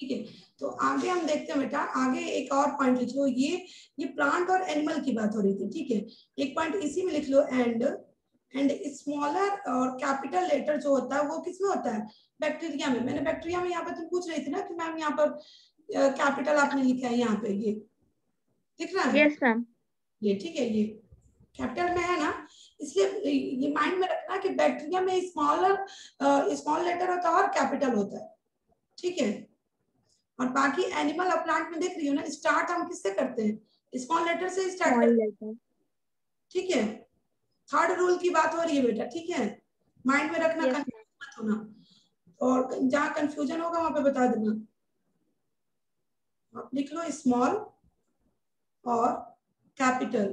ठीक है, तो आगे हम देखते हैं बेटा, आगे एक और पॉइंट लिख लो, ये प्लांट और एनिमल की बात हो रही थी, ठीक है। एक पॉइंट इसी में लिख लो, एंड स्मॉलर और कैपिटल लेटर जो होता है वो किसमें होता है, बैक्टीरिया में। मैंने बैक्टीरिया में यहाँ पर तुम पूछ रही थी ना कि मैम यहाँ पर कैपिटल आपने लिखा है यहाँ पे, ये दिख रहा है? Yes ma'am. ये ठीक है, ये कैपिटल में है ना, इसलिए ये माइंड में रखना कि बैक्टीरिया में स्मॉल लेटर होता है और कैपिटल होता है, ठीक है। और बाकी एनिमल और प्लांट में देख रही हो ना, स्टार्ट हम किससे करते हैं, स्मॉल लेटर से स्टार्ट स्मॉल करते हैं, लेटर। ठीक है। थर्ड रूल की बात हो रही है बेटा, ठीक है, माइंड में रखना, यस मैम। कंफ्यूज मत होना, और जहां कंफ्यूजन होगा वहां पे बता देना। आप लिख लो स्मॉल और कैपिटल,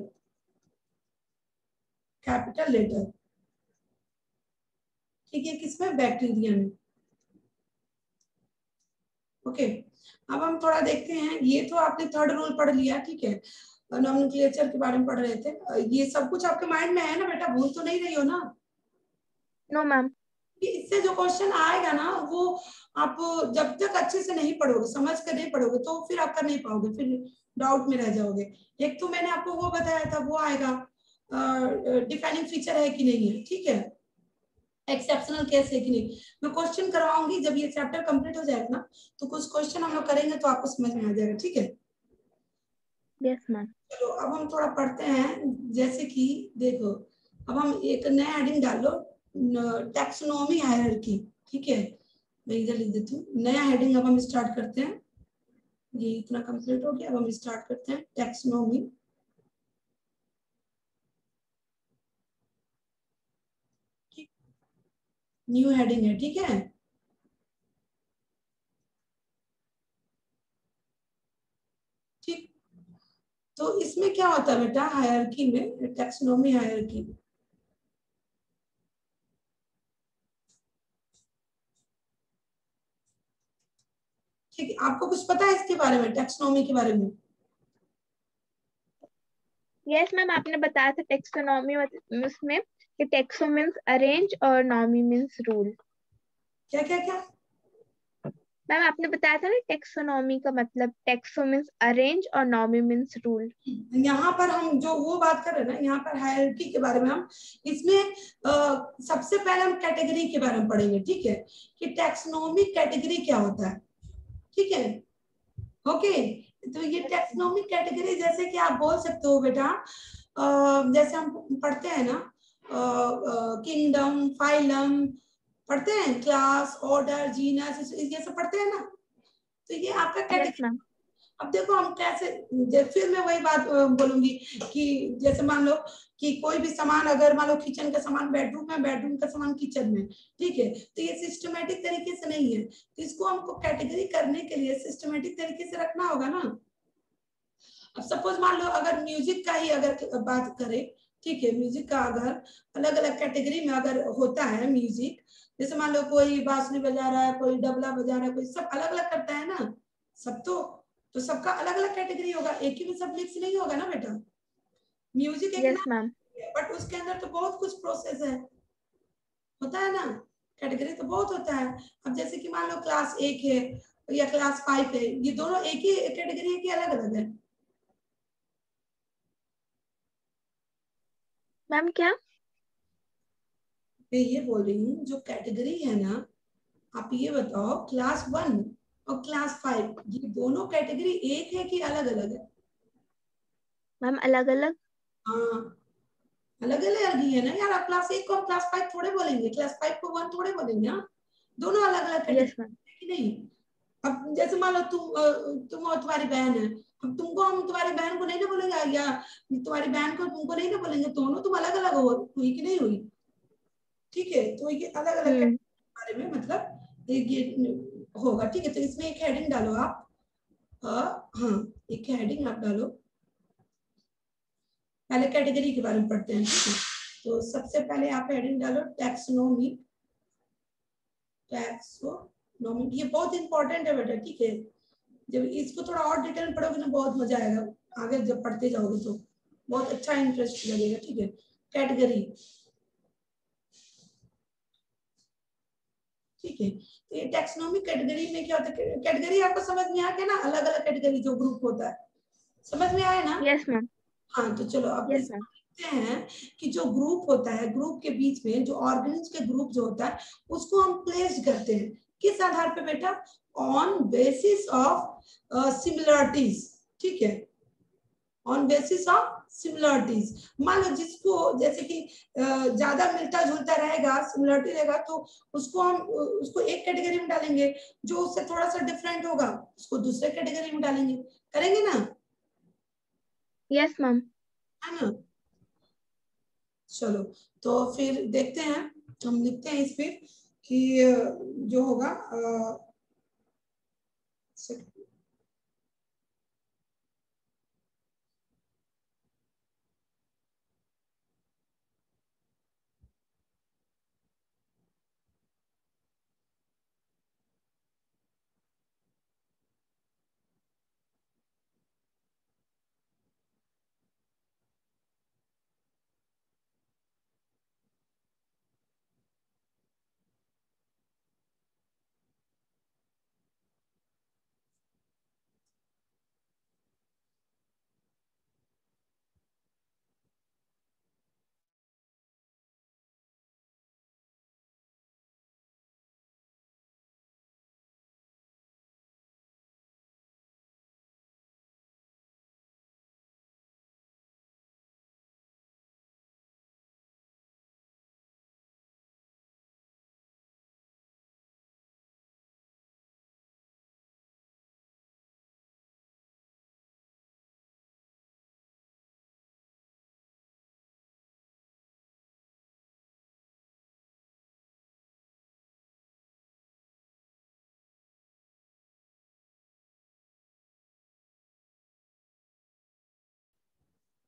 कैपिटल लेटर, ठीक है, किसमें, बैक्टीरिया में। ओके, अब हम थोड़ा देखते हैं, ये तो आपने थर्ड रूल पढ़ लिया, ठीक है, नॉमेनक्लेचर के बारे में पढ़ रहे थे, ये सब कुछ आपके माइंड में है ना बेटा, भूल तो नहीं रही हो ना? No ma'am. इससे जो क्वेश्चन आएगा ना वो आप जब तक अच्छे से नहीं पढ़ोगे, समझ कर नहीं पढ़ोगे, तो फिर आप कर नहीं पाओगे, फिर डाउट में रह जाओगे। एक तो मैंने आपको वो बताया था, वो आएगा डिफाइनिंग फीचर है कि नहीं है, ठीक है, एक्सेप्शनल केस है कि नहीं। मैं क्वेश्चन करवाऊंगी जब ये चैप्टर कंप्लीट हो जाएगा ना, तो कुछ क्वेश्चन हम लोग करेंगे तो आपको समझ में आ जाएगा, ठीक है। Yes ma'am. चलो अब हम थोड़ा पढ़ते हैं, जैसे कि देखो, अब हम एक नया हेडिंग डाल लो, टैक्सोनॉमी हायरार्की, ठीक है, मैं इधर लिख देती हूँ नया हेडिंग। अब हम स्टार्ट करते हैं, ये इतना कंप्लीट हो गया, अब हम स्टार्ट करते हैं टैक्सोनॉमी। न्यू हेडिंग है, ठीक है। ठीक, तो इसमें क्या होता है बेटा, हायरार्की में, टैक्सोनॉमी हायरार्की, ठीक है, आपको कुछ पता है इसके बारे में, टैक्सोनॉमी के बारे में? यस मैम, आपने बताया था टेक्सोनॉमी उसमें कि टेक्सो मीन्स अरेंज और नॉमी मीन्स रूल। क्या क्या क्या? मैम आपने बताया था ना टेक्सोनॉमी का मतलब, टेक्सो मीन्स अरेंज और नॉमी मीन्स रूल। यहाँ पर हम जो वो बात कर रहे हैं ना, यहाँ पर हायरार्की के बारे में हम इसमें सबसे पहले हम कैटेगरी के बारे में पढ़ेंगे, ठीक है, कि टैक्सोनॉमिक कैटेगरी क्या होता है, ठीक है। ओके, तो ये टैक्सोनॉमिक कैटेगरी जैसे कि आप बोल सकते हो बेटा, जैसे हम पढ़ते हैं ना, किंगडम, फाइलम, पढ़ते हैं, क्लास, ऑर्डर, जीनस, ये सब पढ़ते हैं ना, तो ये आपका यस कैटेगरी। मैम। अब देखो हम कैसे, फिर मैं वही बात बोलूंगी कि जैसे मान लो कि कोई भी सामान, अगर मान लो किचन का सामान बेडरूम में, बेडरूम का सामान किचन में, ठीक है, तो ये सिस्टमेटिक तरीके से नहीं है, तो इसको हमको कैटेगरी करने के लिए सिस्टमेटिक तरीके से रखना होगा ना। अब सपोज मान लो अगर म्यूजिक का ही अगर बात करें, ठीक है, म्यूजिक का अगर अलग अलग कैटेगरी में अगर होता है म्यूजिक, जैसे मान लो कोई बांसुरी बजा रहा है, कोई तबला बजा रहा है, कोई सब अलग अलग करता है ना, सब तो सबका अलग अलग कैटेगरी होगा, एक ही में सब मिक्स नहीं होगा ना बेटा। म्यूजिक एक यस ना, मैम। बट उसके अंदर तो बहुत कुछ प्रोसेस है, होता है ना, कैटेगरी तो बहुत होता है। अब जैसे कि मान लो क्लास 1 है या क्लास 5 है, ये दोनों एक ही कैटेगरी है कि अलग अलग है? मैम क्या? मैं ये बोल रही हूँ जो कैटेगरी है ना, आप ये बताओ, क्लास 1 और क्लास 5, ये दोनों कैटेगरी एक है कि अलग अलग है? मैम अलग अलग। हाँ, अलग अलग ही है ना यार। आप क्लास 1 को हम क्लास 5 थोड़े बोलेंगे, क्लास 5 को 1 थोड़े बोलेंगे, हाँ, दोनों अलग अलग यस कैटेगरी मैम। है कि नहीं। अब जैसे मान लो तुम और तुम्हारी बहन है, अब तुमको हम तुम्हारी बहन को नहीं ना बोलेंगे, या तुम्हारी बहन को तुमको नहीं ना बोलेंगे, दोनों तुम अलग अलग हो, हुई कि नहीं हुई, ठीक है, तो ये अलग अलग हम्म। बारे में मतलब ये होगा, ठीक है। तो इसमें एक हेडिंग डालो आप, हाँ, एक हेडिंग आप डालो, पहले कैटेगरी के बारे में पढ़ते हैं, ठीक है। तो सबसे पहले आप हेडिंग डालो टैक्सोनॉमी, टैक्सोनॉमी, ये बहुत इंपॉर्टेंट है बेटा, ठीक है, जब इसको थोड़ा और डिटेल में पढ़ोगे ना बहुत मजा आएगा, आगे जब पढ़ते जाओगे तो बहुत अच्छा इंटरेस्ट लगेगा, ठीक है। कैटेगरी, ठीक है। तो ये टैक्सोनॉमी कैटेगरी में क्या होता है, कैटेगरी आपको समझ में आ गया ना, अलग अलग कैटेगरी जो ग्रुप होता है, समझ में आया ना? Yes ma'am. हाँ तो चलो अब यस मैम। देखते हैं कि जो ग्रुप होता है, ग्रुप के बीच में जो ऑर्गेनिज के ग्रुप जो होता है उसको हम प्लेस करते हैं किस आधार पे बेटा, ऑन बेसिस ऑफ सिमिलरिटीज, ठीक है, ऑन बेसिस ऑफ सिमिलरिटीज। मान लो जिसको जैसे कि ज्यादा मिलता जुलता रहेगा, सिमिलरिटी रहेगा, तो उसको हम उसको एक कैटेगरी में डालेंगे, जो उससे थोड़ा सा डिफरेंट होगा उसको दूसरे कैटेगरी में डालेंगे, करेंगे ना? Yes ma'am. है ना? चलो तो फिर देखते हैं, हम लिखते हैं इसमें कि जो होगा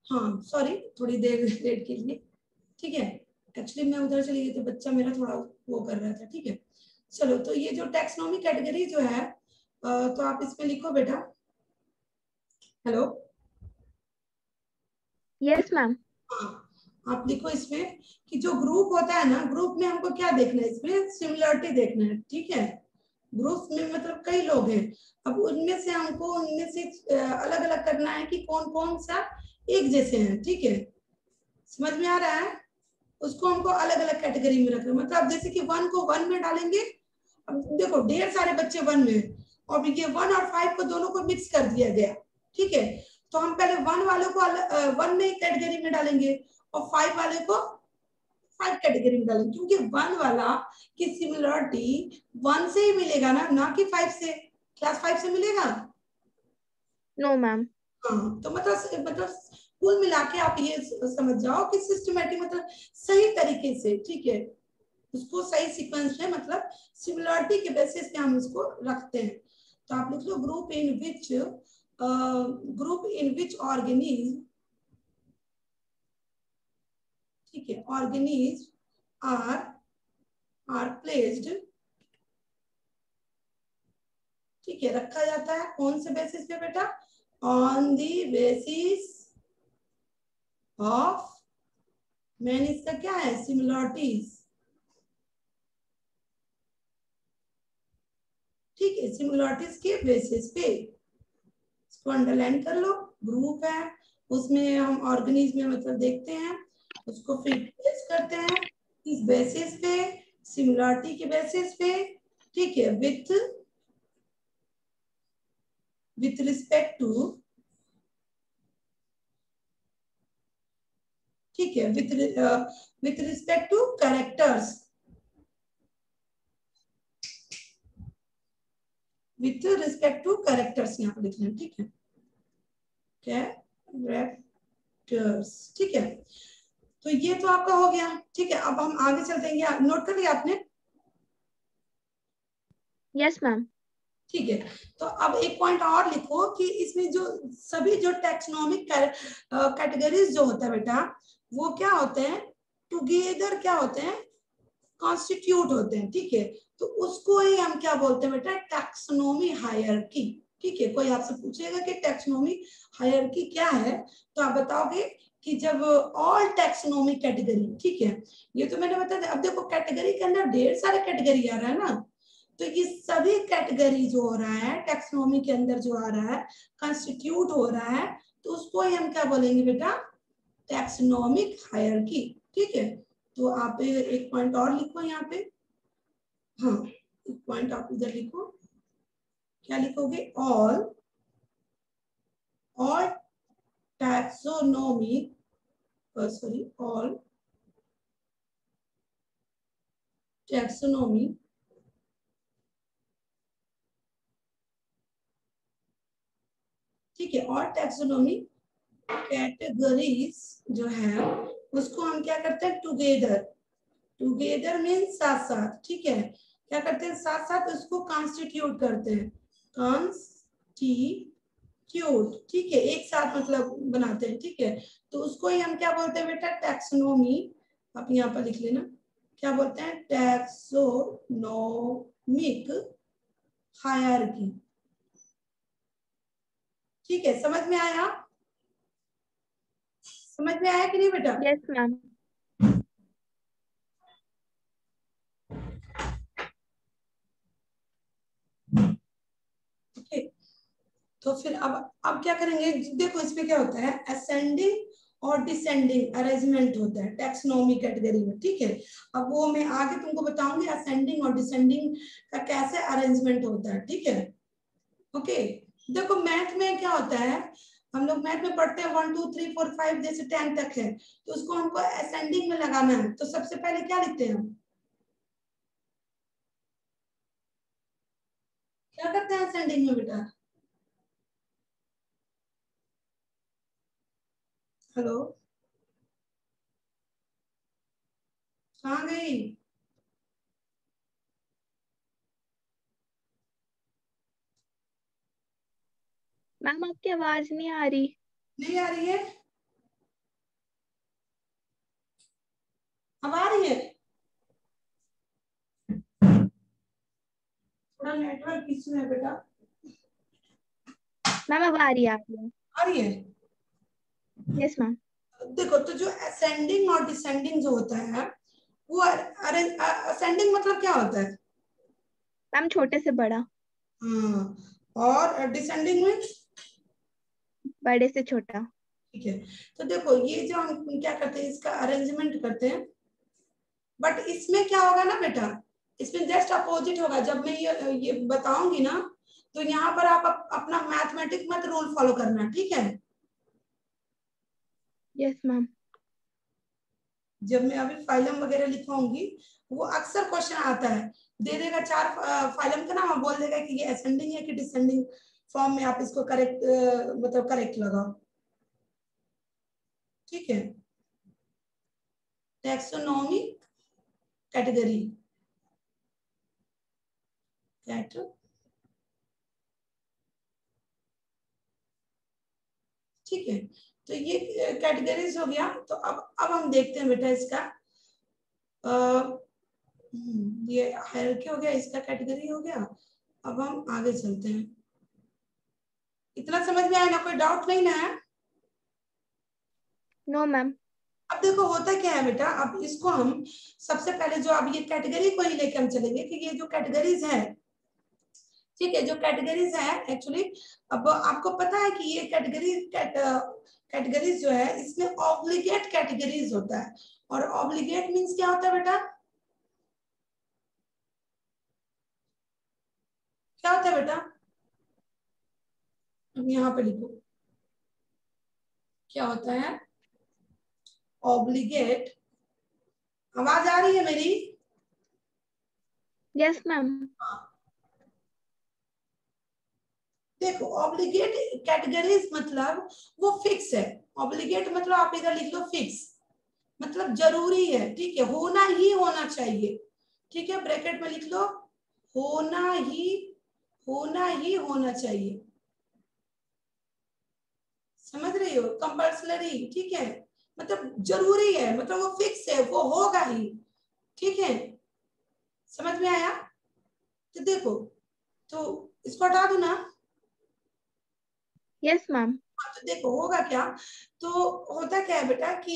हाँ सॉरी थोड़ी देर लेट के लिए, ठीक है, एक्चुअली मैं उधर चली गई तो बच्चा मेरा थोड़ा वो कर रहा था, ठीक है। चलो तो ये जो टैक्सोनॉमी कैटेगरी जो है तो आप इसमें लिखो बेटा, हेलो। Yes ma'am. हाँ आप लिखो इसमें कि जो ग्रुप होता है ना, ग्रुप में हमको क्या देखना है, इसमें सिमिलरिटी देखना है, ठीक है। ग्रुप में मतलब कई लोग हैं, अब उनमें से हमको उनमें से अलग अलग करना है कि कौन कौन सा एक जैसे हैं, ठीक है, समझ में आ रहा है? उसको हमको अलग अलग कैटेगरी में रखना, मतलब जैसे कि 1 को 1 में डालेंगे, अब देखो ढेर सारे बच्चे 1 में, और ये 1 और 5 को दोनों को मिक्स कर दिया गया, ठीक है। तो हम पहले 1 वालों को 1 में एक कैटेगरी में डालेंगे और 5 वाले को 5 कैटेगरी में डालेंगे, क्योंकि 1 वाला की सिमिलरिटी 1 से ही मिलेगा ना, ना कि 5 से, क्लास 5 से मिलेगा? No ma'am. हाँ तो मतलब कुल मिला के आप ये समझ जाओ कि सिस्टमेटिक मतलब सही तरीके से, ठीक है, उसको सही सीक्वेंस में मतलब सिमिलरिटी के बेसिस पे हम उसको रखते हैं। तो आप लिख लो ग्रुप इन विच ऑर्गेनिज, ठीक है, ऑर्गेनिज आर प्लेस्ड, ठीक है, रखा जाता है कौन से बेसिस पे बेटा, on the basis of, man इसका क्या है, सिमिलरिटीज, ठीक है, सिमिलरिटीज के बेसिस पे, इसको अंडरलाइन कर लो। ग्रुप है उसमें हम ऑर्गेनिज में मतलब देखते हैं, उसको फिर प्लेस करते हैं इस बेसिस पे, सिमिलरिटी के बेसिस पे, ठीक है, विथ रिस्पेक्ट टू, ठीक है, with respect to characters, with respect to characters यहाँ पर लिखना है, ठीक है, कैरेक्टर्स, ठीक है। तो ये तो आपका हो गया, ठीक है। अब हम आगे चलते हैं, नोट कर लिया आपने? Yes ma'am. ठीक है। तो अब एक पॉइंट और लिखो कि इसमें जो सभी जो टैक्सोनॉमिक कैटेगरीज जो होता है बेटा, वो क्या होते हैं, टुगेदर क्या होते हैं, कॉन्स्टिट्यूट होते हैं, ठीक है। तो उसको ही हम क्या बोलते हैं बेटा, टैक्सोनॉमी हायरार्की, ठीक है। कोई आपसे पूछेगा कि टैक्सोनॉमी हायरार्की क्या है, तो आप बताओगे कि जब ऑल टैक्सोनॉमी कैटेगरी, ठीक है, ये तो मैंने बता दिया। अब देखो कैटेगरी के अंदर ढेर सारे कैटेगरी आ रहा है ना, तो ये सभी कैटेगरी जो हो रहा है टैक्सोनॉमी के अंदर जो आ रहा है, कंस्टिट्यूट हो रहा है, तो उसको ही हम क्या बोलेंगे बेटा, टैक्सोनॉमिक हायरार्की। ठीक है, तो आप एक पॉइंट और लिखो यहाँ पे, हाँ एक पॉइंट आप इधर लिखो, क्या लिखोगे, ऑल टैक्सोनॉमिक all taxonomy ठीक है, और टैक्सोनॉमी कैटेगरीज जो है उसको हम क्या करते हैं, टुगेदर मीन्स साथ साथ। ठीक है, क्या करते हैं, साथ साथ उसको कॉन्स्टिट्यूट करते हैं, कॉन्स्टिट्यूट। ठीक है, एक साथ मतलब बनाते हैं। ठीक है, तो उसको ही हम क्या बोलते हैं बेटा, टैक्सोनॉमी। आप यहाँ पर लिख लेना, क्या बोलते हैं, टैक्सोनॉमिक हायरार्की। ठीक है, समझ में आया, समझ में आया कि नहीं बेटा? Yes ma'am. ओके, तो फिर अब क्या करेंगे, देखो इसमें क्या होता है, असेंडिंग और डिसेंडिंग अरेंजमेंट होता है टैक्सोनॉमी कैटेगरी में। ठीक है, अब वो मैं आगे तुमको बताऊंगी असेंडिंग और डिसेंडिंग का कैसे अरेंजमेंट होता है। ठीक है, ओके। देखो मैथ में क्या होता है, हम लोग मैथ में पढ़ते हैं 1 2 3 4 5 जैसे 10 तक है, तो उसको हमको असेंडिंग में लगाना है, तो सबसे पहले क्या लिखते हैं हम, क्या करते हैं असेंडिंग में बेटा, हेलो, कहाँ गई? मैम आपकी आवाज नहीं आ रही। नहीं आ रही है, अब आ रही है? थोड़ा नेटवर्क इश्यू है बेटा। मैम अब आ रही है आपकी। आ रही है? Yes ma'am. देखो, तो जो असेंडिंग और डिसेंडिंग जो होता है वो असेंडिंग मतलब क्या होता है, मैम छोटे से बड़ा। हाँ, और डिसेंडिंग में, बड़े से छोटा। ठीक है। तो देखो ये जो हम क्या करते हैं, इसका अरेंजमेंट करते हैं, बट इसमें क्या होगा ना बेटा, इसमें जस्ट अपोजिट होगा। जब मैं ये बताऊंगी ना, तो यहाँ पर आप अपना मैथमेटिक मत रूल फॉलो करना, ठीक है? Yes ma'am. जब मैं अभी फाइलम वगैरह लिखवाऊंगी, वो अक्सर क्वेश्चन आता है, दे देगा 4 फाइलम का नाम, बोल देगा कि ये असेंडिंग है कि डिसेंडिंग फॉर्म में, आप इसको करेक्ट मतलब करेक्ट लगाओ। ठीक है, टैक्सोनॉमिक कैटेगरी, ठीक है। तो ये कैटेगरीज हो गया। तो अब हम देखते हैं बेटा इसका, ये हायरार्की हो गया, इसका कैटेगरी हो गया। अब हम आगे चलते हैं, इतना समझ में आया ना, कोई डाउट नहीं ना है? No ma'am. अब देखो होता क्या है बेटा, अब इसको हम सबसे पहले जो, अब ये कैटेगरी को ही लेके हम चलेंगे कि ये जो कैटेगरीज है, ठीक है, जो कैटेगरीज है एक्चुअली, अब आपको पता है कि ये कैटेगरीज जो है इसमें ऑब्लिगेट कैटेगरीज होता है। और ऑब्लिगेट मींस क्या होता है बेटा, क्या होता है बेटा, अब यहाँ पे लिखो क्या होता है, ऑब्लिगेट। आवाज आ रही है मेरी? Yes ma'am. देखो ऑब्लिगेट कैटेगरीज मतलब वो फिक्स है। ऑब्लिगेट मतलब आप इधर लिख लो फिक्स, मतलब जरूरी है, ठीक है, होना ही होना चाहिए। ठीक है, ब्रैकेट में लिख लो, होना ही होना चाहिए। समझ रही हो, कंपल्सरी, ठीक है, मतलब जरूरी है, मतलब वो फिक्स है, वो होगा ही। ठीक है, समझ में आया? तो देखो, तो इसको हटा दो ना। Yes ma'am. हाँ, तो देखो होगा क्या, तो होता क्या है बेटा कि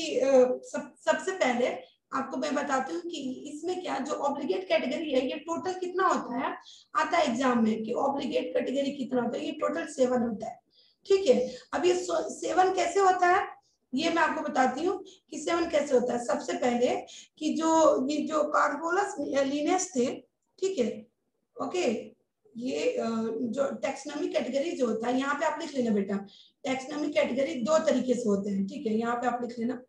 सबसे पहले आपको मैं बताती हूँ कि इसमें क्या जो ऑब्लिगेट कैटेगरी है ये टोटल कितना होता है, आता है एग्जाम में कि ऑब्लिगेट कैटेगरी कितना होता है, ये टोटल 7 होता है। ठीक है, अब ये 7 कैसे होता है ये मैं आपको बताती हूँ कि 7 कैसे होता है। सबसे पहले कि जो ये जो कार्बोलस लीनियस थे, ठीक है, ओके, ये जो टैक्सोनॉमी कैटेगरी जो होता है, यहाँ पे आप लिख लेना बेटा, टैक्सोनॉमी कैटेगरी 2 तरीके से होते हैं। ठीक है, यहाँ पे आप लिख लेना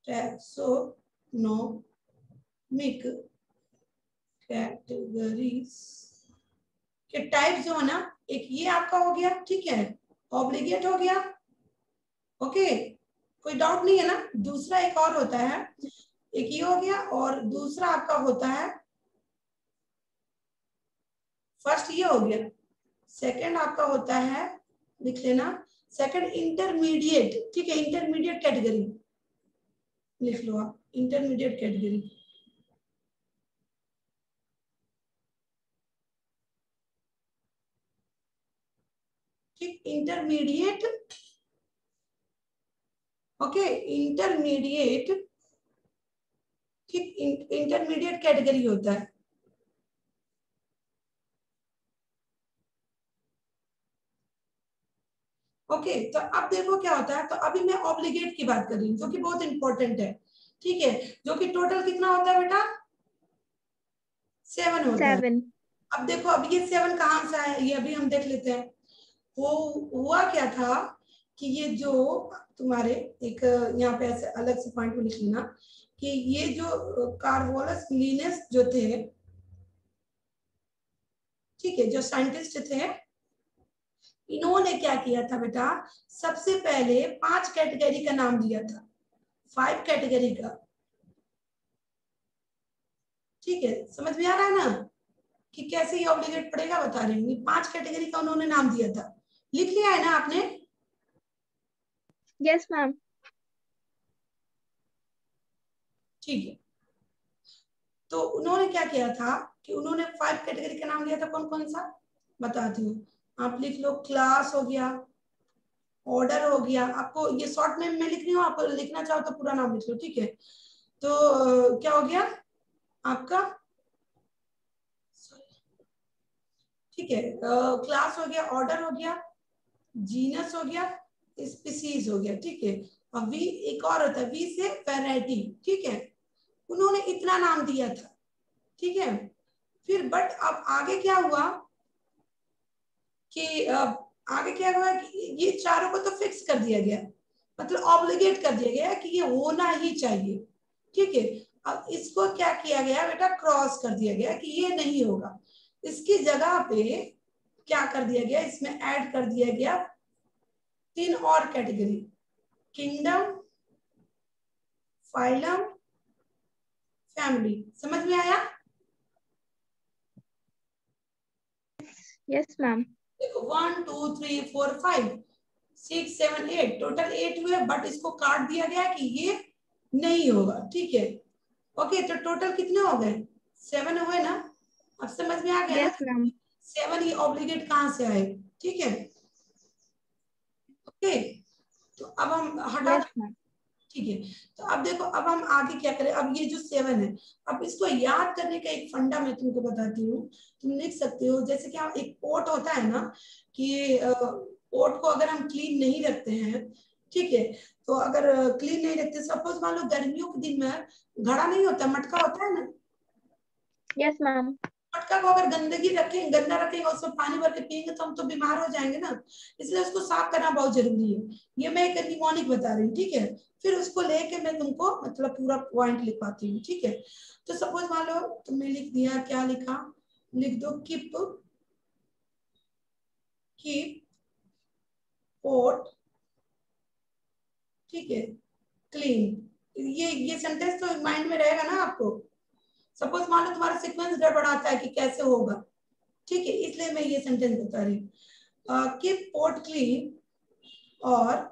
टैक्सोनोमिक कैटेगरीज के टाइप जो है ना, एक ये आपका हो गया, ठीक है, ऑब्लिगेट हो गया, ओके, कोई डाउट नहीं है ना। दूसरा एक और होता है, एक ये हो गया, और दूसरा आपका होता है, फर्स्ट ये हो गया, सेकंड आपका होता है, लिख लेना, सेकंड इंटरमीडिएट। ठीक है, इंटरमीडिएट कैटेगरी लिख लो आप, इंटरमीडिएट कैटेगरी। ठीक, इंटरमीडिएट, ओके, इंटरमीडिएट, ठीक, इंटरमीडिएट कैटेगरी होता है। ओके, तो अब देखो क्या होता है, तो अभी मैं ऑब्लिगेट की बात कर रही हूँ जो कि बहुत इंपॉर्टेंट है। ठीक है, जो कि टोटल कितना होता है बेटा, 7 होता है। 7। अब देखो, अब ये 7 कहाँ से आया, ये अभी हम देख लेते हैं। वो हुआ क्या था कि ये जो तुम्हारे एक यहाँ पे ऐसे अलग से पॉइंट में लिख लेना कि ये जो कार्बोलस लीनियस जो थे, ठीक है, जो साइंटिस्ट थे, इन्होंने क्या किया था बेटा, सबसे पहले 5 कैटेगरी का नाम दिया था, 5 कैटेगरी का। ठीक है, समझ में आ रहा है ना कि कैसे ये ऑब्लिगेट पड़ेगा, बता रही हूँ। 5 कैटेगरी का उन्होंने नाम दिया था, लिख लिया है ना आपने? Yes ma'am. ठीक है, तो उन्होंने क्या किया था कि उन्होंने 5 कैटेगरी का नाम दिया था, कौन कौन सा बताती हूँ, आप लिख लो। क्लास हो गया, ऑर्डर हो गया, आपको ये शॉर्ट में मैं लिख रही हूँ, आप लिखना चाहो तो पूरा नाम लिख लो। ठीक है, तो क्या हो गया आपका, ठीक है, क्लास हो गया, ऑर्डर हो गया, जीनस हो गया, स्पीसीज हो गया। ठीक है, अब वी एक और होता है, वी से वैरायटी। ठीक है, उन्होंने इतना नाम दिया था। ठीक है, फिर बट अब आगे क्या हुआ कि आगे क्या हुआ कि ये चारों को तो फिक्स कर दिया गया, मतलब ऑब्लिगेट कर दिया गया कि ये होना ही चाहिए। ठीक है, अब इसको क्या किया गया बेटा, क्रॉस कर दिया गया कि ये नहीं होगा। इसकी जगह पे क्या कर दिया गया, इसमें ऐड कर दिया गया 3 और कैटेगरी, किंगडम, फाइलम, फैमिली। समझ में आया? Yes ma'am. देखो 1 2 3 4 5 6 7 8, टोटल 8 हुए, बट इसको काट दिया गया कि ये नहीं होगा। ठीक है, ओके, तो टोटल कितने हो गए, 7 हुए ना। अब समझ में आ गया ना यस मैम। 7 ये ऑब्लिगेट कहाँ से आए। ठीक है, ओके, तो अब हम हटा, यस मैम। ठीक है, तो अब देखो, अब हम आगे क्या करें, अब ये जो 7 है, अब इसको याद करने का एक फंडा मैं तुमको बताती हूँ। तुम लिख सकते हो, जैसे कि एक पोट होता है ना, कि पोट को अगर हम क्लीन नहीं रखते हैं, ठीक है, तो अगर क्लीन नहीं रखते, सपोज मान लो गर्मियों के दिन में घड़ा नहीं होता, मटका होता है ना, यस मैम। मटका को अगर गंदगी रखें, गंदा रखेंगे, उसमें पानी भर के पियेंगे तो हम तो बीमार हो जाएंगे ना, इसलिए उसको साफ करना बहुत जरूरी है। ये मैं एक निमोनिक बता रही हूँ। ठीक है, फिर उसको लेके मैं तुमको मतलब पूरा पॉइंट लिख पाती हूँ। ठीक है, तो सपोज मान लो तुमने लिख दिया, क्या लिखा, लिख दो कीप, कीप पोट, ठीक है, क्लीन। ये सेंटेंस तो माइंड में रहेगा ना आपको। सपोज मान लो तुम्हारा सीक्वेंस गड़बड़ाता है कि कैसे होगा, ठीक है, इसलिए मैं ये सेंटेंस बता रही हूँ, कीप पोट क्लीन और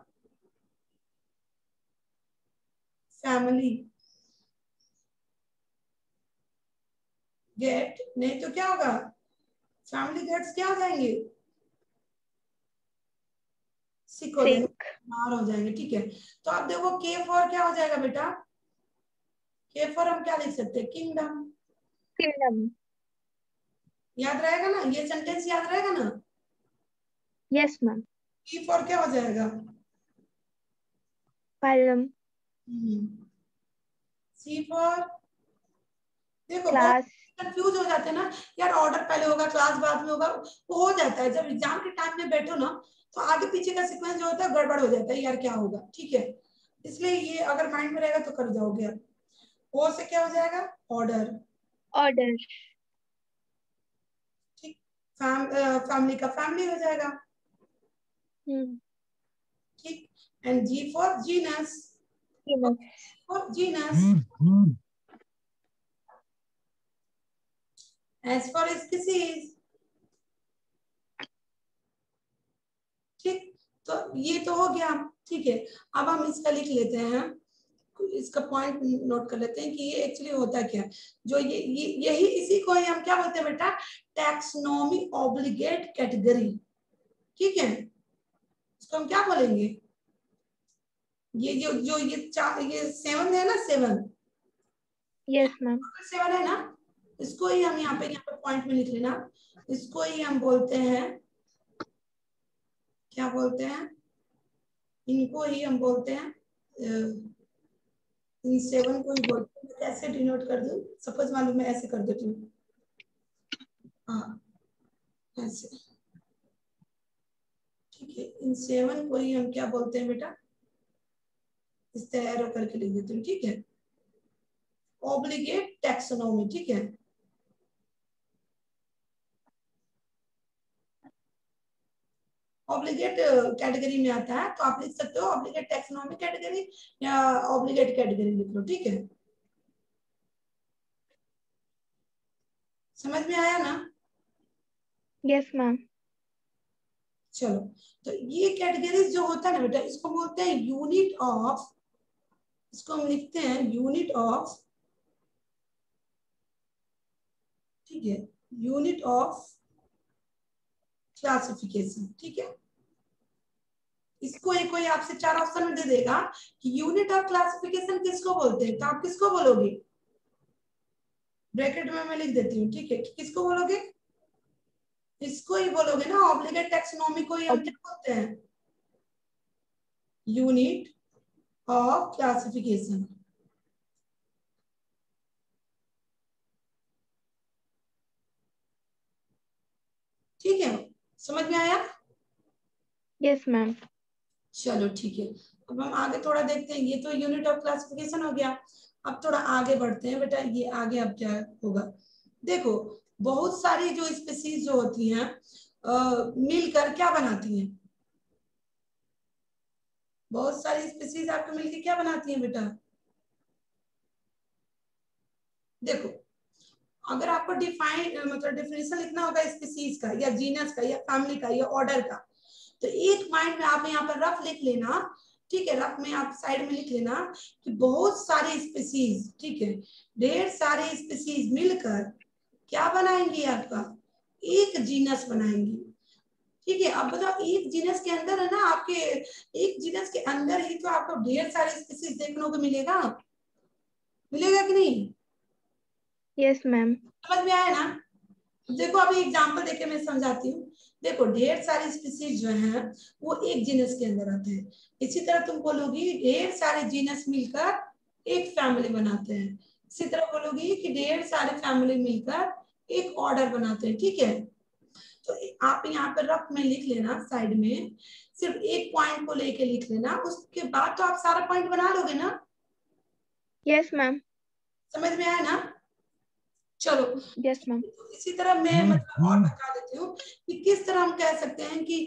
फैमिली गेट, नहीं तो क्या होगा, फैमिली गेट्स क्या हो जाएंगे, सिक हो जाएंगे, बीमार हो जाएंगे, ठीक है। तो अब देखो के फॉर क्या हो जाएगा बेटा, के फॉर हम क्या लिख सकते हैं, किंगडम। किंगडम। याद रहेगा ना, ये सेंटेंस याद रहेगा ना। Yes ma'am. सी फॉर क्या हो जाएगा, फाइलम। सी फॉर, देखो बहुत क्लास। कंफ्यूज हो जाते हैं ना यार, ऑर्डर पहले होगा क्लास बाद में होगा, वो हो जाता है जब एग्जाम के टाइम में बैठो ना, तो आगे पीछे का सीक्वेंस जो होता है गड़बड़ हो जाता है यार, क्या होगा, ठीक है। इसलिए ये अगर माइंड में रहेगा तो कर जाओगे आप। ओ से क्या हो जाएगा, ऑर्डर, ऑर्डर। ठीक। फैमिली का फैमिली हो जाएगा, ठीक। And G for genus, for genus. S for species, ठीक। तो ये तो हो गया, ठीक है। अब हम इसका लिख लेते हैं, इसका पॉइंट नोट कर लेते हैं कि ये एक्चुअली होता क्या है। जो यही इसी को ही हम क्या बोलते हैं बेटा, टैक्सोनॉमी ऑब्लिगेट कैटेगरी, ठीक है। इसको हम क्या बोलेंगे, ये जो ये 7 है ना, 7, यस मैम। 7 है ना, इसको ही हम यहाँ पे पॉइंट में लिख लेना, इसको ही हम बोलते हैं, क्या बोलते हैं, इनको ही हम बोलते हैं, इन 7 को ही बोलते हैं। कैसे डिनोट कर दूं, सपोज मालूम मैं ऐसे कर देती हूँ, हाँ ऐसे, ठीक है। इन 7 को ही हम क्या बोलते हैं बेटा, इस तरह एरो करके लिख देती हूँ, ठीक है। ऑब्लिगेट टैक्सोनॉमी, ठीक है। ऑब्लिगेट कैटेगरी में आता है, तो आप लिख सकते हो ऑब्लिगेट टैक्सोनॉमी कैटेगरी या ऑब्लिगेट कैटेगरी लिख लो, ठीक है। समझ में आया ना। Yes ma'am. चलो, तो ये कैटेगरीज जो होता है ना बेटा, इसको बोलते हैं यूनिट ऑफ, इसको हम लिखते हैं यूनिट ऑफ, ठीक है, यूनिट ऑफ क्लासिफिकेशन, ठीक है। इसको एक कोई आपसे 4 ऑप्शन में दे देगा कि यूनिट ऑफ क्लासिफिकेशन किसको बोलते हैं, तो आप किसको बोलोगे, ब्रैकेट में मैं लिख देती हूँ, ठीक है। किसको बोलोगे, इसको ही बोलोगे ना, ऑब्लिगेट टैक्सोनॉमी को ही हम क्या बोलते हैं, यूनिट ऑफ क्लासिफिकेशन, ठीक है। समझ में आया। Yes ma'am. चलो ठीक है, अब हम आगे थोड़ा देखते हैं, ये तो यूनिट ऑफ क्लासिफिकेशन हो गया। अब थोड़ा आगे बढ़ते हैं बेटा, ये आगे अब क्या होगा, देखो बहुत सारी जो स्पीसीज जो होती हैं मिलकर क्या बनाती हैं, बहुत सारी स्पीसीज आपको मिलकर क्या बनाती हैं बेटा, देखो अगर आपको डिफाइन मतलब डिफिनेशन लिखना होगा स्पीसीज का या जीनस का या फैमिली का या ऑर्डर का, तो एक माइंड में आप यहाँ पर रफ लिख लेना, ठीक है। रफ में आप साइड में लिख लेना कि बहुत सारे स्पीसीज, ठीक है, ढेर सारे स्पीसीज मिलकर क्या बनाएंगे, आपका एक जीनस बनाएंगे, ठीक है। अब बताओ एक जीनस के अंदर है ना, आपके एक जीनस के अंदर ही तो आपको ढेर सारे स्पीसीज देखने को मिलेगा, मिलेगा कि नहीं। Yes ma'am. समझ में आया ना। देखो अभी एग्जांपल देके मैं समझाती हूँ। देखो ढेर सारी स्पीसीज जो हैं वो एक जीनस के अंदर आते हैं, इसी तरह तुम बोलोगी ढेर सारे जीनस मिलकर एक फैमिली बनाते हैं, इसी तरह बोलोगी कि ढेर सारे फैमिली मिलकर एक ऑर्डर बनाते हैं, ठीक है। तो आप यहाँ पर रफ में लिख लेना साइड में, सिर्फ एक पॉइंट को लेके लिख लेना, उसके बाद तो आप सारा पॉइंट बना लोगे ना। Yes ma'am. समझ में आया ना। चलो यस मैम। इसी तरह मैं मतलब और बता देती हूँ कि किस तरह हम कह सकते हैं कि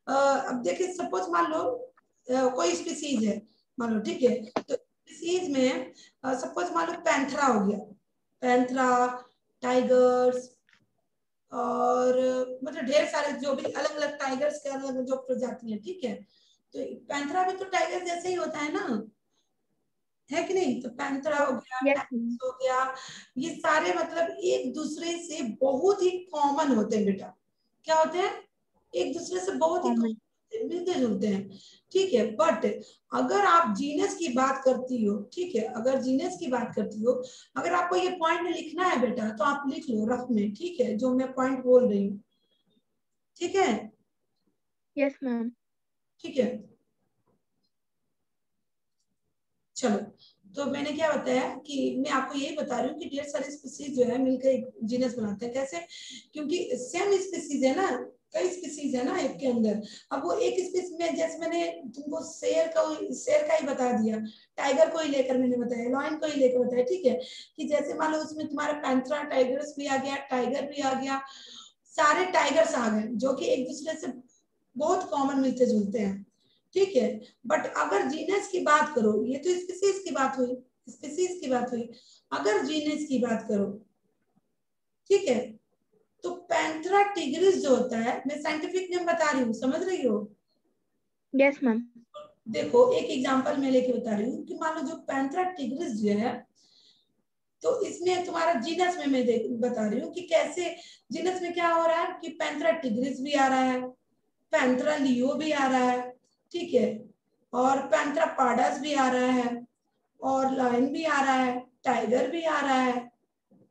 अब देखिए सपोज मान लो कोई स्पीसीज है, मान लो, ठीक है। तो स्पीसीज में सपोज मान लो पैंथरा हो गया, पैंथरा, टाइगर्स, और मतलब ढेर सारे जो भी अलग अलग टाइगर्स के अलग जो प्रजाति है, ठीक है। तो पैंथरा भी तो टाइगर जैसे ही होता है ना, है कि नहीं। तो पैंथरा हो गया, यस मैम। टाइगर्स हो गया, ये सारे मतलब एक दूसरे से बहुत ही कॉमन होते हैं बेटा, क्या होते हैं, एक दूसरे से बहुत ही कॉमन। मिलते जुलते हैं, ठीक है। बट अगर आप जीनस की बात करती हो, ठीक है, अगर जीनस की बात करती हो, अगर आपको ये पॉइंट लिखना है बेटा तो आप लिख लो रफ में, ठीक है, जो मैं पॉइंट बोल रही हूँ, ठीक है। Yes ma'am. ठीक है, चलो। तो मैंने क्या बताया कि मैं आपको यही बता रही हूँ कि ढेर सारे स्पीसीज जो है मिलकर एक जीनस बनाते हैं। कैसे? क्योंकि सेम स्पीसीज है ना, कई स्पीसीज है ना एक के अंदर। अब वो एक स्पीसीज में, जैसे मैंने तुमको शेर का ही बता दिया, टाइगर को ही लेकर मैंने बताया, लॉयन को ही लेकर बताया, ठीक है। कि जैसे मान लो उसमें तुम्हारा पैंथरा टाइगर्स भी आ गया, टाइगर भी आ गया, सारे टाइगर्स आ गए जो कि एक दूसरे से बहुत कॉमन मिलते जुलते हैं, ठीक है। बट अगर जीनस की बात करो, ये तो स्पीसीज की बात हुई, स्पीसीज की बात हुई, अगर जीनस की बात करो, ठीक है, तो पैंथरा टिग्रिस जो होता है, मैं साइंटिफिक नेम बता रही हूँ, समझ रही हो? Yes ma'am. देखो एक एग्जांपल मैं लेके बता रही हूँ कि मान लो जो पैंथरा टिग्रिस जो है, तो इसमें तुम्हारा जीनस में मैं बता रही हूँ कि कैसे जीनस में क्या हो रहा है कि पैंथरा टिग्रिस भी आ रहा है, पैंथरा लियो भी आ रहा है, ठीक है, और पैंथरा पार्डस भी आ रहा है, और लायन भी आ रहा है, टाइगर भी आ रहा है,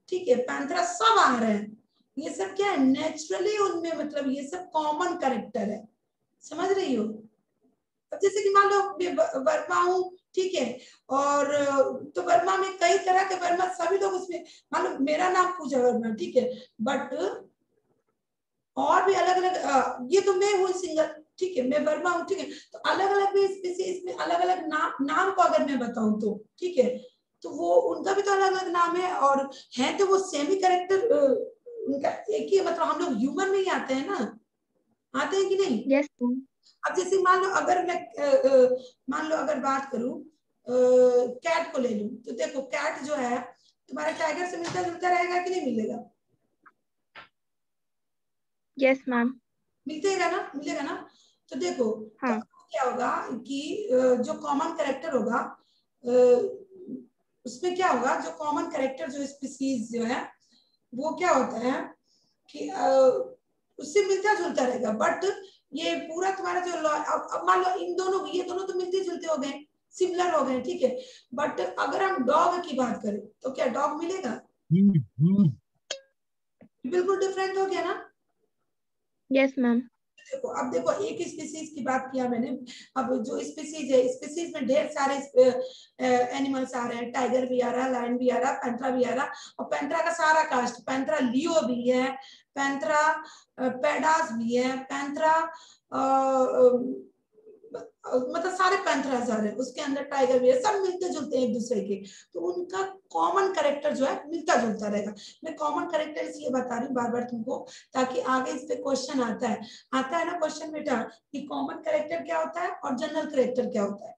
ठीक है, पैंथरा सब आ रहे हैं। ये सब क्या है, नेचुरली उनमें, मतलब ये सब कॉमन कैरेक्टर है, समझ रही हो? अब जैसे कि मान लो मैं वर्मा हूँ, ठीक है, और तो वर्मा में कई तरह के वर्मा, सभी लोग उसमें, मान लो मेरा नाम पूजा वर्मा, ठीक है, बट और भी अलग अलग, ये तो मैं हूँ सिंगल, ठीक है, मैं वर्मा हूँ, ठीक है, तो अलग अलग भी स्पीसीज में अलग अलग नाम को अगर मैं बताऊं तो, ठीक है, तो वो उनका भी तो अलग अलग नाम है, और है तो वो सेमी कैरेक्टर, उनका एक ही, मतलब हम लोग ह्यूमन में ही आते हैं ना, आते हैं कि नहीं? Yes ma'am. अब जैसे मान लो अगर मैं मान लो अगर बात करूं, कैट को ले लूं, तो देखो कैट जो है तुम्हारे टाइगर से मिलता जुलता रहेगा कि नहीं मिलेगा? Yes ma'am. मिलतेगा ना, मिलेगा ना। तो देखो, तो हाँ। क्या होगा कि जो कॉमन कैरेक्टर होगा, उसमें क्या होगा, जो कॉमन कैरेक्टर जो स्पीसीज जो है वो क्या होता है कि उससे मिलता जुलता रहेगा। बट ये पूरा तुम्हारा जो अब मान लो इन दोनों, ये दोनों तो मिलते जुलते हो गए, सिमिलर हो गए, ठीक है। बट अगर हम डॉग की बात करें तो क्या डॉग मिलेगा? बिल्कुल डिफरेंट हो गया ना। Yes ma'am. देखो अब देखो, एक स्पीसीज की बात किया मैंने, अब जो स्पीसीज है, स्पीसीज में ढेर सारे एनिमल्स आ रहे हैं, टाइगर भी आ रहा है, लायन भी आ रहा है, पैंथरा भी आ रहा है, और पैंथरा का सारा कास्ट, पैंथरा लियो भी है, पैंथरा पेडास भी है, पैंथरा मतलब सारे पैंथरास आ रहे हैं, उसके अंदर टाइगर भी है, सब मिलते जुलते हैं एक दूसरे के, तो उनका कॉमन कैरेक्टर जो है मिलता जुलता रहेगा। मैं कॉमन कैरेक्टर इसलिए बता रही हूँ बार बार तुमको, ताकि आगे इस पे क्वेश्चन आता है ना क्वेश्चन बेटा, कि कॉमन कैरेक्टर क्या होता है और जनरल कैरेक्टर क्या होता है,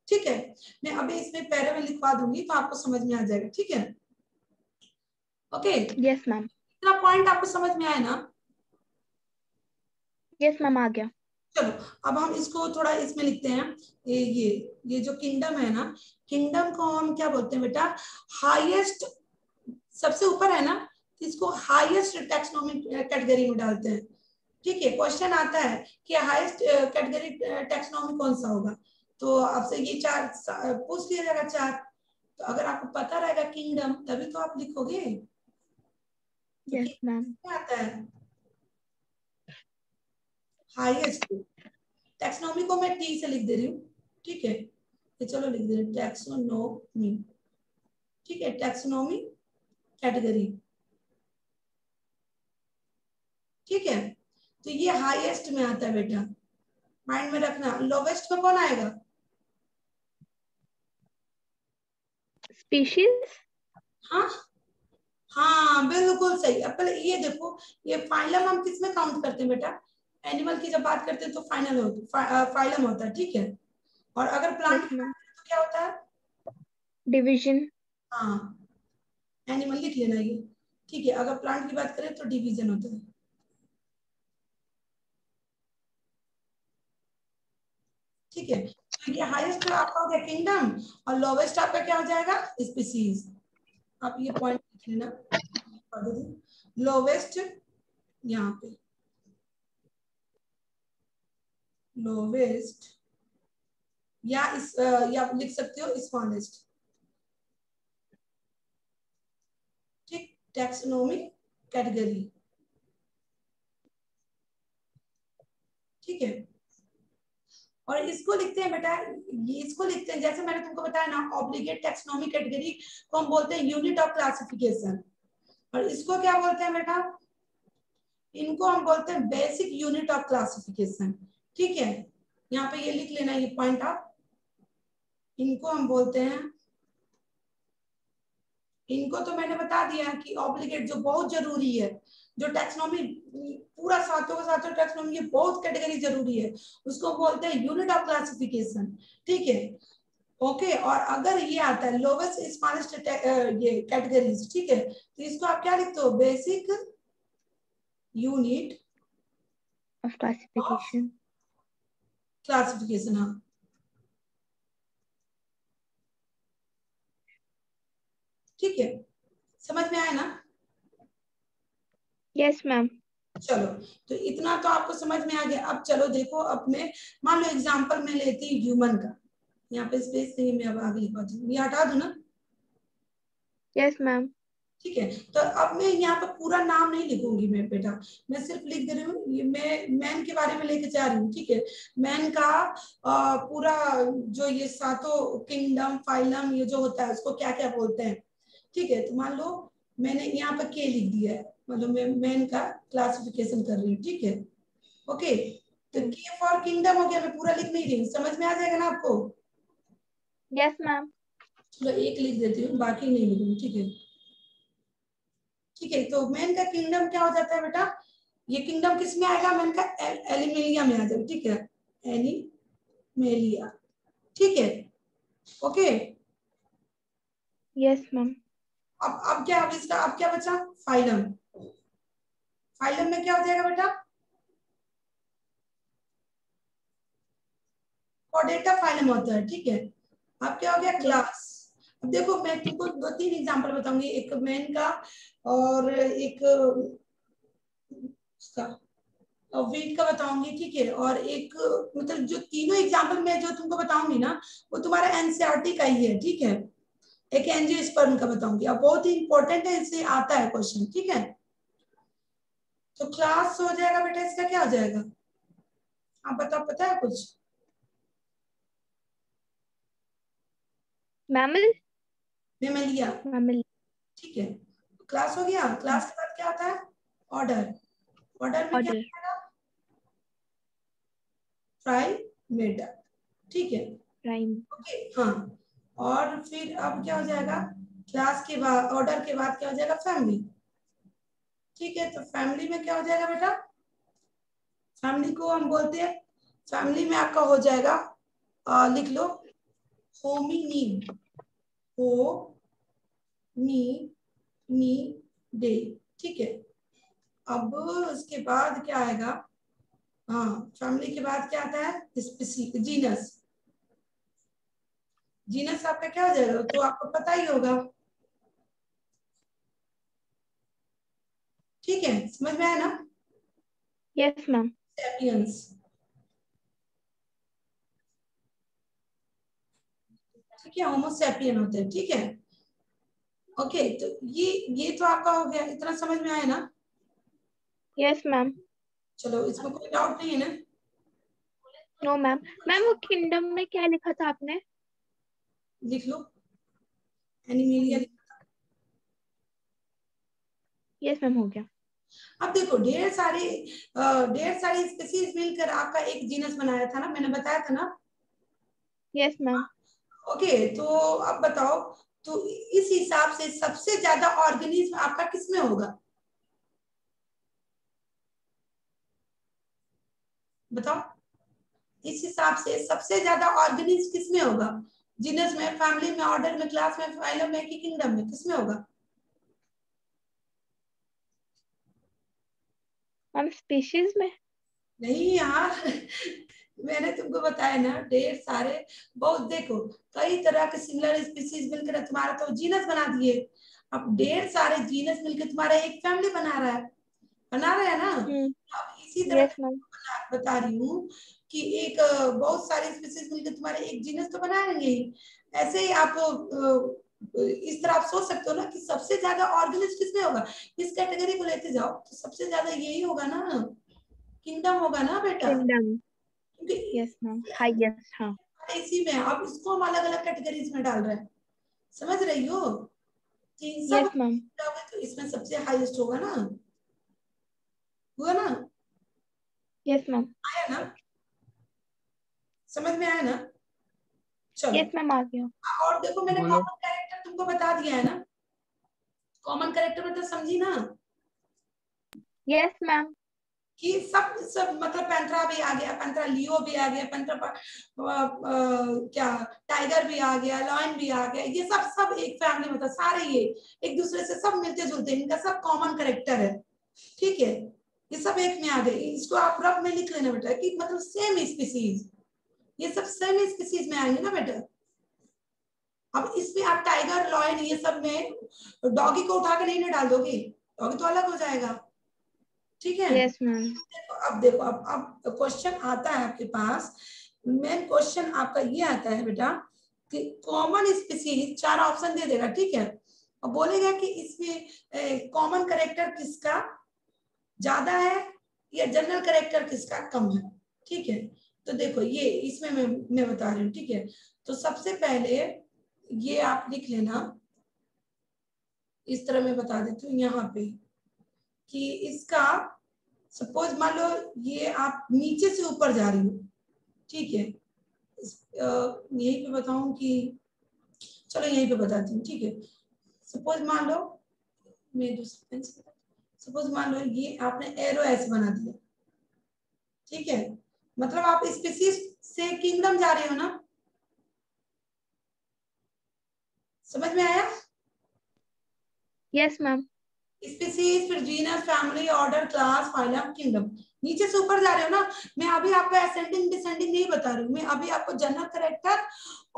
ठीक है। मैं अभी इसमें पैरे में लिखवा दूंगी तो आपको समझ में आ जाएगा, ठीक है। Okay, yes ma'am. इतना पॉइंट आपको समझ में आया ना? यस मैम आ गया। चलो, अब हम इसको थोड़ा इसमें लिखते हैं, ये जो किंगडम है ना, किंगडम को हम क्या बोलते हैं बेटा? हाईएस्ट, सबसे ऊपर है ना, तो इसको हाईएस्ट टैक्सोनॉमिक कैटेगरी में डालते हैं, ठीक है। क्वेश्चन आता है कि हाईएस्ट कैटेगरी टैक्सोनॉमी कौन सा होगा, तो आपसे ये चार पूछ लिया जाएगा, चार, तो अगर आपको पता रहेगा किंगडम तभी तो आप लिखोगे। तो यस मैम। क्या आता है हाईएस्ट? टैक्सोनॉमी को मैं टी से लिख दे रही हूँ, ठीक है, तो चलो लिख दे रही हूँ टैक्सोनॉमी, ठीक है, टैक्सोनॉमी कैटेगरी, ठीक है। तो ये हाईएस्ट में आता है बेटा, माइंड में रखना। लोवेस्ट में कौन आएगा? स्पीशीज। हाँ, हाँ बिल्कुल सही। अब पहले ये देखो, ये फाइलम हम किस में काउंट करते हैं बेटा? एनिमल की जब बात करते हैं तो फाइलम होता है, ठीक है। और अगर प्लांट यस की बात मैम। करें तो क्या होता है? डिवीजन। हाँ, एनिमल लिख लेना ये, ठीक है। अगर प्लांट की बात करें तो डिवीजन होता है, ठीक है। तो ये हाईएस्ट आपका हो गया किंगडम, और लोवेस्ट आपका क्या हो जाएगा? स्पीसीज। आप ये पॉइंट लिख लेना, लोवेस्ट यहाँ पे, लोवेस्ट या या लिख सकते हो स्मॉलेस्ट, ठीक, टैक्सोनॉमी कैटेगरी, ठीक है। और इसको लिखते हैं बेटा, ये इसको लिखते हैं जैसे मैंने तुमको बताया ना, ऑब्लिगेट टैक्सोनॉमी कैटेगरी को हम बोलते हैं यूनिट ऑफ क्लासिफिकेशन, और इसको क्या बोलते हैं बेटा, इनको हम बोलते हैं बेसिक यूनिट ऑफ क्लासिफिकेशन, ठीक है। यहाँ पे ये लिख लेना, ये पॉइंट ऑफ, इनको हम बोलते हैं, इनको तो मैंने बता दिया कि ऑब्लिगेट जो बहुत जरूरी है, जो टैक्सोनॉमी पूरा सातों का सातों टैक्सोनॉमी ये बहुत कैटेगरी जरूरी है, उसको बोलते हैं यूनिट ऑफ क्लासिफिकेशन, ठीक है। ओके, और अगर ये आता है लोवेस्ट स्मॉलेस्ट ये कैटेगरीज, ठीक है, तो इसको आप क्या लिखते हो, basic unit of classification, classification, हाँ, ठीक है, समझ में आया ना। Yes ma'am. चलो, तो इतना तो आपको समझ में आ गया। अब चलो देखो, अब मैं मान लो एग्जांपल में लेती हूँ ह्यूमन का, यहाँ पे स्पेस नहीं, मैं अब आगे लिखवा दूँ, ये हटा दूं ना, यस मैम। ठीक है। तो अब मैं यहाँ पे पूरा नाम नहीं लिखूंगी मैं बेटा, मैं सिर्फ लिख दे रही हूँ, ये मैं मैन के बारे में लेके जा रही हूँ, ठीक है। मैन का पूरा जो ये सातों किंगडम फाइलम ये जो होता है उसको क्या क्या बोलते हैं, ठीक है। तो मान लो मैंने यहाँ पर के लिख दिया है, मतलब मैं मैन का क्लासिफिकेशन कर रही हूँ, ठीक है। ओके, तो के फॉर किंगडम हो गया, मैं पूरा लिख नहीं रही हूँ, समझ में आ जाएगा ना आपको। Yes ma'am. चलो एक लिख देती हूँ, बाकी नहीं लिखूंगी, ठीक है, ठीक है। तो मैन का किंगडम क्या हो जाता है बेटा, ये किंगडम किस में आएगा, मैन का एलिमेलिया में आ जाएगा, ठीक है, एनिमेलिया, ठीक है, ओके। Yes ma'am. अब क्या, अब इसका अब क्या बचा, फाइलम, फाइलम में क्या हो जाएगा बेटा, कोडेटा फाइलम होता है, ठीक है। अब क्या हो गया, क्लास। अब देखो मैं तुमको दो तीन एग्जांपल बताऊंगी, एक मैन का और एक उसका वेट का बताऊंगी, ठीक है। और एक मतलब जो तीनों एग्जांपल मैं जो तुमको बताऊंगी ना, वो तुम्हारा एनसीईआरटी का ही है, ठीक है। एक एंजियोस्पर्म का बताऊंगी, अब बहुत ही इंपॉर्टेंट है, इससे आता है क्वेश्चन, ठीक है। तो क्लास हो जाएगा बेटा, इसका क्या हो जाएगा, आप बताओ, पता है कुछ, मैमल। Mammalia, mammal. ठीक है। क्लास हो गया, क्लास के बाद क्या आता है, ऑर्डर, ऑर्डर में क्या ऑर्डर। आएगा, प्राइमेटा, ठीक है, प्राइम। ओके, हाँ। और फिर अब क्या हो जाएगा, क्लास के बाद ऑर्डर के बाद क्या हो जाएगा, फैमिली, ठीक है। तो फैमिली में क्या हो जाएगा बेटा, फैमिली को हम बोलते हैं, फैमिली में आपका हो जाएगा, लिख लो, होमिनिड, हो नी नी डे, ठीक है। अब उसके बाद क्या आएगा, हाँ, फैमिली के बाद क्या आता है, स्पीसीज, जीनस, जीनस आपका क्या हो जाएगा, तो आपको पता ही होगा, ठीक है, समझ में आया ना, यस मैम। सैपियंस, ठीक है, होमोसैपियन होते हैं, ठीक है, ओके। तो ये तो आपका हो गया, इतना समझ में आया ना। Yes ma'am. चलो, इसमें कोई डाउट नहीं है ना, नो मैम। मैम वो किंगडम में क्या लिखा था आपने? लिख लो, एनिमेलिया। यस मैम, हो गया। अब देखो, ढेर सारी स्पीसीज मिलकर आपका एक जीनस बनाया था ना, मैंने बताया था ना, यस मैम। ओके। तो अब बताओ, तो इस हिसाब से सबसे ज्यादा ऑर्गेनिज्म आपका किसमें होगा, बताओ, इस हिसाब से सबसे ज्यादा ऑर्गेनिज्म किसमें होगा, जीनस में, फैमिली में, ऑर्डर में, क्लास में, फाइलम में कि किंगडम में, किसमें होगा, मैम स्पीशीज में। नहीं यार मैंने तुमको बताया ना, ढेर सारे, बहुत देखो, कई तरह के सिमिलर स्पीसीज मिलकर तुम्हारा तो जीनस बना दिए, अब ढेर सारे जीनस मिलकर तुम्हारा एक फैमिली बना रहा है ना। हम्म। अब इसी तरह यस मैम। बता रही हूँ कि एक बहुत सारे स्पीसीज मिलकर तुम्हारे एक जीनस तो बनाएंगे ही। ऐसे ही आप इस तरह आप सोच सकते हो ना कि सबसे ज्यादा ऑर्गेनिज किसमें होगा, इस कैटेगरी को लेते जाओ तो सबसे ज्यादा यही होगा ना, किंगडम होगा ना बेटा, किंगडम। क्योंकि यस मैम, हाईएस्ट। हाँ। इसी में अब इसको हम अलग अलग कैटेगरीज में डाल रहे हैं, समझ रही हो, कि इन सब यस मैम। तो इसमें सबसे हाईएस्ट होगा ना, हुआ ना, यस मैम। आया ना, समझ में आया ना। चलो यस मैम, आ गया। और देखो मैंने बोलो। कॉमन कैरेक्टर तुमको बता दिया है ना, कॉमन कैरेक्टर मतलब समझी ना, यस मैम। कि सब सब मतलब पैंथरा भी आ गया, पैंथरा लियो भी आ गया, पैंथरा क्या टाइगर भी आ गया, लॉयन भी आ गया, ये सब सब एक फैमिली मतलब सारे ये एक दूसरे से सब मिलते जुलते हैं, इनका सब कॉमन कैरेक्टर है, ठीक है, ये सब एक में आ गए, इसको आप रफ में लिख लेना बेटा कि मतलब सेम स्पीसीज, ये सब सेम स्पीसीज में आएंगे ना बेटा। अब इसमें आप टाइगर लॉयन ये सब में डॉगी को उठा के नहीं ना डाल दोगे, डॉगी तो अलग हो जाएगा, ठीक है। Yes ma'am. अब देखो अब क्वेश्चन आता है आपके पास, मेन क्वेश्चन आपका ये आता है बेटा कि कॉमन स्पीसीज, चार ऑप्शन दे देगा, ठीक है, और बोलेगा कि इसमें कॉमन करेक्टर किसका ज्यादा है या जनरल करेक्टर किसका कम है, ठीक है। तो देखो ये इसमें मैं बता रही हूँ, ठीक है। तो सबसे पहले ये आप लिख लेना, इस तरह मैं बता देती हूँ यहाँ पे कि इसका सपोज मान लो ये आप नीचे से ऊपर जा रही हो, ठीक है, यहीं पे बताऊं कि चलो यहीं पे बताती हूँ, ठीक है। सपोज मान लो मैं दूसरे सपोज मान लो ये आपने एरो एस बना दिया, ठीक है, मतलब आप स्पीसीज से किंगडम जा रहे हो ना, समझ में आया। Yes ma'am. स्पीसीज फिर genus family order class phylum kingdom, नीचे से ऊपर जा रहे हो ना। मैं अभी आपको असेंडिंग डिसेंडिंग नहीं बता रही हूँ, मैं अभी आपको जनरल करेक्टर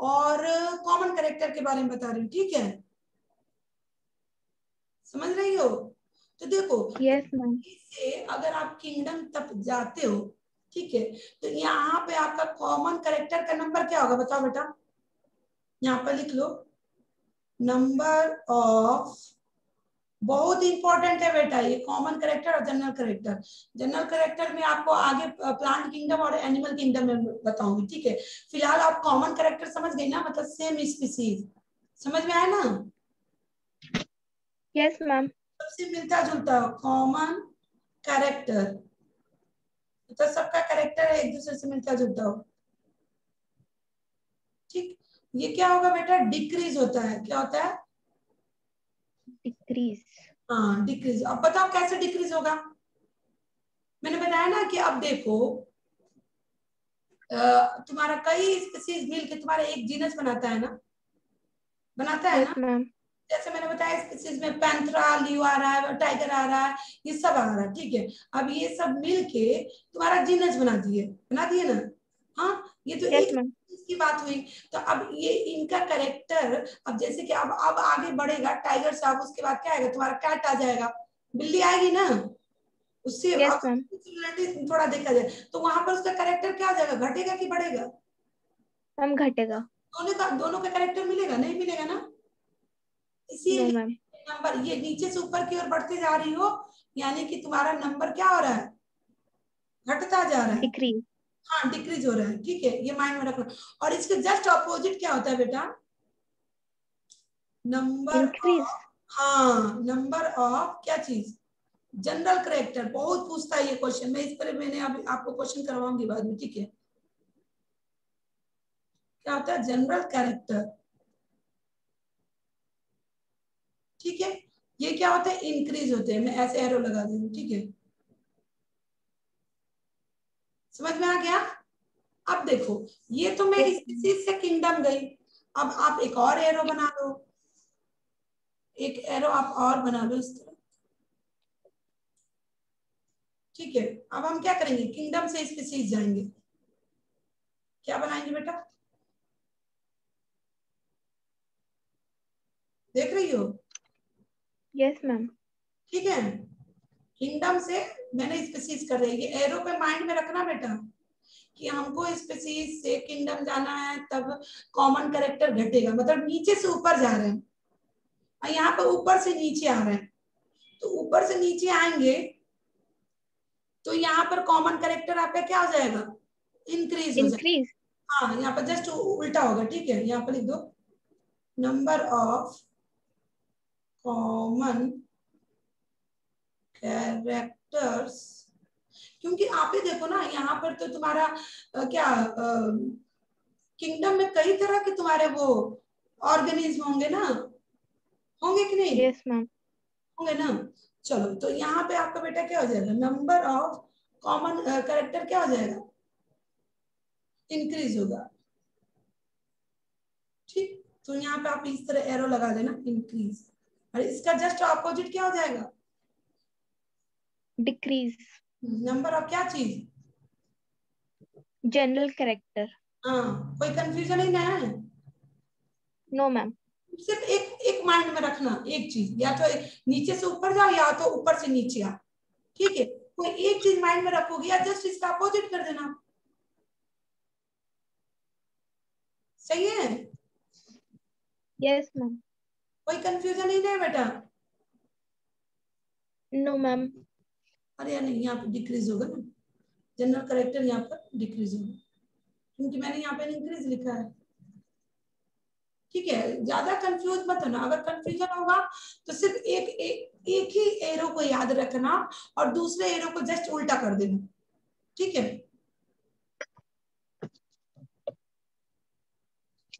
और कॉमन करेक्टर के बारे में बता रही हूँ, ठीक है, समझ रही हो। तो देखो यस मैम। इससे अगर आप किंगडम तक जाते हो, ठीक है, तो यहाँ पे आपका कॉमन करेक्टर का नंबर क्या होगा बताओ बेटा, यहाँ पर लिख लो, नंबर ऑफ, बहुत इंपॉर्टेंट है बेटा ये कॉमन करेक्टर और जनरल करेक्टर। जनरल करेक्टर में आपको आगे प्लांट किंगडम और एनिमल किंगडम में बताऊंगी, ठीक है। फिलहाल आप कॉमन करेक्टर समझ गई ना, मतलब सेम स्पीसीज, समझ में आया ना। Yes ma'am. सबसे मिलता जुलता कॉमन कैरेक्टर, तो सबका कैरेक्टर एक दूसरे से मिलता जुलता हो, ठीक। ये क्या होगा बेटा, डिक्रीज होता है, क्या होता है, डिक्रीज। हाँ डिक्रीज। अब बताओ कैसे डिक्रीज होगा, मैंने बताया ना कि अब देखो तुम्हारा कई स्पीसीज मिलके तुम्हारा एक जीनस बनाता है ना, बनाता है यस ना। मैम। जैसे मैंने बताया स्पीसीज में पैंथरा लियो आ रहा है, टाइगर आ रहा है, ये सब आ रहा है, ठीक है। अब ये सब मिलके तुम्हारा जीनस बना दिए ना, हाँ ये तो यस एक मैम। की बात हुई। तो अब ये इनका करेक्टर, अब जैसे कि अब आगे बढ़ेगा टाइगर साहब, उसके बाद क्या आएगा तुम्हारा कैट आ जाएगा, बिल्ली आएगी ना, उससे यस अब मैम। थोड़ा देखा जाए तो वहां पर उसका करेक्टर क्या आ जाएगा, घटेगा कि बढ़ेगा, मैम घटेगा। दोनों का करेक्टर मिलेगा, नहीं मिलेगा ना। नो इसीलिए मैम। नंबर ये नीचे से ऊपर की ओर बढ़ते जा रही हो, यानी कि तुम्हारा नंबर क्या हो रहा है, घटता जा रहा है, डिक्रीज। हाँ डिक्रीज हो रहा है, ठीक है, ये माइंड में रखना। और इसके जस्ट अपोजिट क्या होता है बेटा, नंबर इंक्रीज। ऑफ, हाँ नंबर ऑफ क्या चीज, जनरल करेक्टर। बहुत पूछता है ये क्वेश्चन, मैं इस पर मैंने अभी आपको क्वेश्चन करवाऊंगी बाद में, ठीक है। क्या होता है जनरल कैरेक्टर, ठीक है। ये क्या होता है, इंक्रीज होते हैं, मैं ऐसे एरो लगा दे रही हूँ, ठीक है, समझ में आ गया। अब देखो ये तो मैं यस मैम। स्पीसीज से किंगडम गई, अब आप एक और एरो बना लो, एक एरो आप और बना लो इस तरह, ठीक है। अब हम क्या करेंगे, किंगडम से स्पीसीज जाएंगे, क्या बनाएंगे बेटा, देख रही हो, यस मैम। ठीक है। किंगडम से मैंने स्पीसीज कर रही है, एरो पे माइंड में रखना बेटा कि हमको स्पीसीज से किंगडम जाना है, तब कॉमन कैरेक्टर घटेगा, मतलब नीचे से ऊपर जा रहे हैं और यहाँ पर ऊपर से नीचे आ रहे हैं, तो ऊपर से नीचे आएंगे तो यहाँ पर कॉमन कैरेक्टर आपका क्या हो जाएगा, इंक्रीज हो जाएगा। इंक्रीज। हाँ यहाँ पर जस्ट उल्टा होगा, ठीक है, यहाँ पर लिख दो नंबर ऑफ कॉमन कैरेक्टर्स, क्योंकि आप ही देखो ना यहाँ पर तो तुम्हारा क्या किंगडम में कई तरह के तुम्हारे वो ऑर्गेनिज्म होंगे ना, होंगे कि नहीं? Yes ma'am. होंगे ना। चलो तो यहाँ पे आपका बेटा क्या हो जाएगा, नंबर ऑफ कॉमन कैरेक्टर क्या हो जाएगा, इंक्रीज होगा। ठीक, तो यहाँ पे आप इस तरह एरो लगा देना, इंक्रीज, और इसका जस्ट ऑपोजिट क्या हो जाएगा, डिक्रीज। नंबर ऑफ क्या चीज, जनरल कैरेक्टर। हाँ, कोई कंफ्यूजन ही ना है। No ma'am. सिर्फ एक एक माइंड में रखना एक चीज, या तो नीचे से ऊपर जाओ या तो ऊपर से नीचे आ, ठीक है, कोई एक चीज माइंड में रखोगे या जस्ट इसका अपोजिट कर देना, सही है? Yes ma'am. कोई कंफ्यूजन ही नहीं बेटा? No ma'am. अरे यार नहीं, यहाँ पे डिक्रीज होगा ना, जनरल करेक्टर यहाँ पर डिक्रीज होगा, क्योंकि मैंने यहाँ पे इंक्रीज लिखा है, ठीक है, ज्यादा कंफ्यूज मत होना, अगर कंफ्यूजन होगा तो सिर्फ एक ही एरो को याद रखना और दूसरे एरो को जस्ट उल्टा कर देना, ठीक है,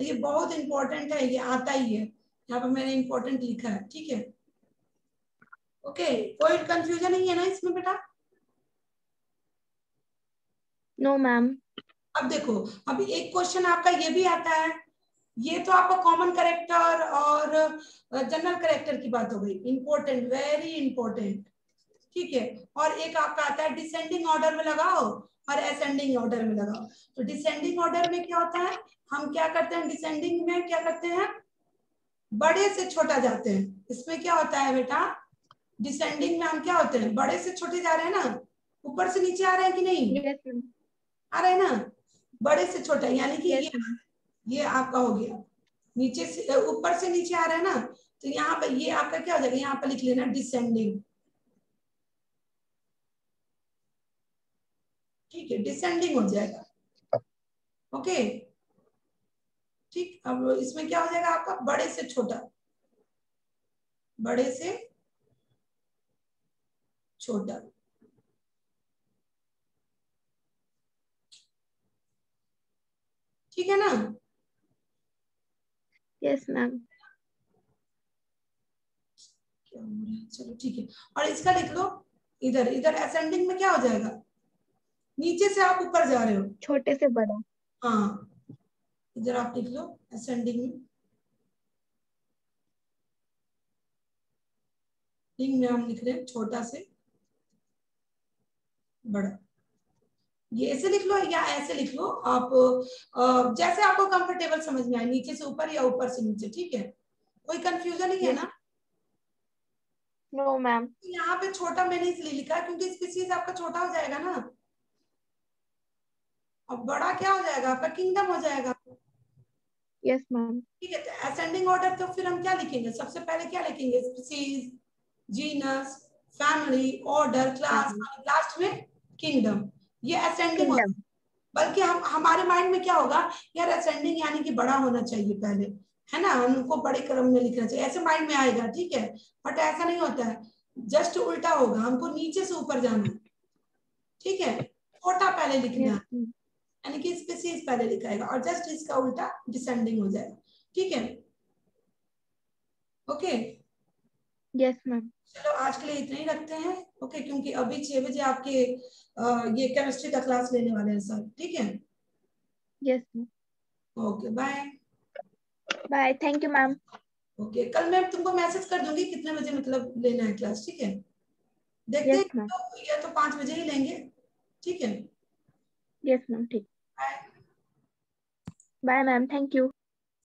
ये बहुत इंपॉर्टेंट है, ये आता ही है, यहाँ पर मैंने इंपॉर्टेंट लिखा है, ठीक है, ओके, कोई कंफ्यूजन नहीं है ना इसमें बेटा? No ma'am. अब देखो, अब एक क्वेश्चन आपका ये भी आता है, ये तो आपका कॉमन करेक्टर और जनरल करेक्टर की बात हो गई, इंपॉर्टेंट, वेरी इंपॉर्टेंट, ठीक है, और एक आपका आता है डिसेंडिंग ऑर्डर में लगाओ और असेंडिंग ऑर्डर में लगाओ। तो डिसेंडिंग ऑर्डर में क्या होता है, हम क्या करते हैं, डिसेंडिंग में क्या करते हैं, बड़े से छोटा जाते हैं, इसमें क्या होता है बेटा, डिसेंडिंग में हम क्या होते हैं, बड़े से छोटे जा रहे हैं ना, ऊपर से नीचे आ रहे हैं कि नहीं, यस मैम। आ रहे हैं ना, बड़े से छोटा, यानी कि यस मैम। ये आपका हो गया, नीचे से ऊपर से नीचे आ रहा है ना, तो यहाँ पर ये आपका क्या हो जाएगा, यहाँ पर लिख लेना डिसेंडिंग, ठीक है, डिसेंडिंग हो जाएगा, ओके, ठीक, अब इसमें क्या हो जाएगा आपका, बड़े से छोटा, बड़े से छोटा, ठीक है ना? Yes ma'am. क्या हो रहा है, चलो ठीक है, और इसका लिख लो, इधर इधर असेंडिंग में क्या हो जाएगा, नीचे से आप ऊपर जा रहे हो, छोटे से बड़ा। हाँ, इधर आप लिख लो असेंडिंग में हम लिख रहे हैं छोटा से बड़ा, ये ऐसे लिख लो या ऐसे लिख लो आप, जैसे आपको कंफर्टेबल समझ में आए, नीचे से ऊपर या ऊपर से नीचे, ठीक है, कोई कंफ्यूजन नहीं है यस। ना? No ma'am. यहाँ पे छोटा मैंने इसलिए लिखा है क्योंकि स्पीसीज आपका छोटा हो जाएगा ना, और बड़ा क्या हो जाएगा आपका, किंगडम हो जाएगा, यस मैम। ठीक है, तो असेंडिंग ऑर्डर तो फिर हम क्या लिखेंगे, सबसे पहले क्या लिखेंगे, species, genus, family, order, class, last में किंगडम, ये असेंडिंग किंगडम। ऑर्डर। बल्कि हम हमारे माइंड में क्या होगा, यार असेंडिंग यानी कि बड़ा होना चाहिए पहले, है ना, उनको बड़े क्रम में लिखना चाहिए, ऐसे माइंड में आएगा, ठीक है, बट ऐसा नहीं होता है, जस्ट उल्टा होगा, हमको नीचे से ऊपर जाना है, ठीक है, छोटा पहले लिखना यस है, यानी कि स्पीसीज पहले लिखाएगा और जस्ट इसका उल्टा डिसेंडिंग हो जाएगा, ठीक है, ओके, यस मैम। चलो आज के लिए इतना ही रखते हैं, ओके, क्योंकि अभी 6 बजे आपके ये केमिस्ट्री का क्लास लेने वाले हैं सर, ठीक है, yes ma'am. Okay bye. Bye. Thank you ma'am. Okay, कल मैं तुमको मैसेज कर दूंगी कितने बजे मतलब लेना है क्लास, ठीक है, देखते यस हैं मैम। तो या तो 5 बजे ही लेंगे, ठीक है, यस मैम। ठीक। Bye. Bye ma'am. Thank you.